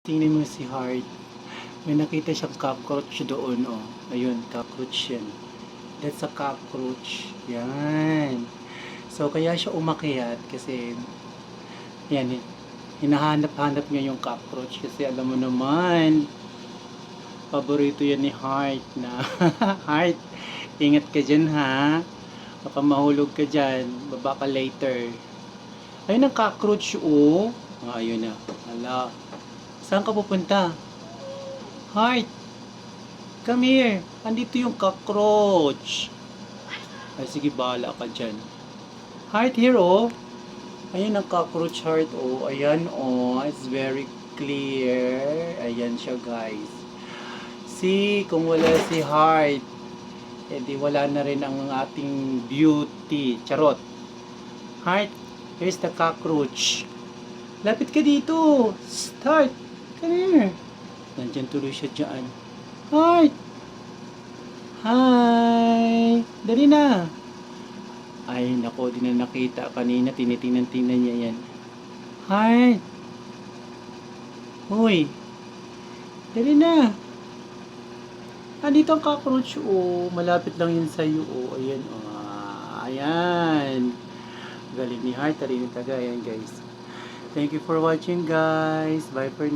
Tingnan mo si Heart. May nakita siyang cockroach doon, oh. Ayun, cockroach yan. That's a cockroach. Yan. So, kaya siya umakyat kasi, yan, hinahanap-hanap niya yung cockroach kasi alam mo naman, paborito yan ni Heart na, Heart, ingat ka dyan ha. Baka mahulog ka dyan. Baba ka later. Ayun ang cockroach, oh. Ayun na. Hala. Saan ka pupunta? Heart, come here. Andito yung cockroach. Ay, sige, bahala ka dyan. Heart, here, oh. Ayan ang cockroach, Heart, oh. Ayan, oh. It's very clear. Ayan siya, guys. See, kung wala si Heart, edi wala na rin ang ating beauty. Charot. Heart, here's the cockroach. Lapit ka dito. Start. Come here. Nandyan tuloy siya dyan. Heart! Hi! Dali na! Ay, nako, di na nakita. Kanina, tinitingnan-tingnan niya yan. Heart! Uy! Dali na! Dito ang cockroach, oh. Malapit lang yun sa'yo, oh. Ayan, oh. Ayan. Galing ni Heart. Tarin taga. Ayan, guys. Thank you for watching, guys. Bye for now.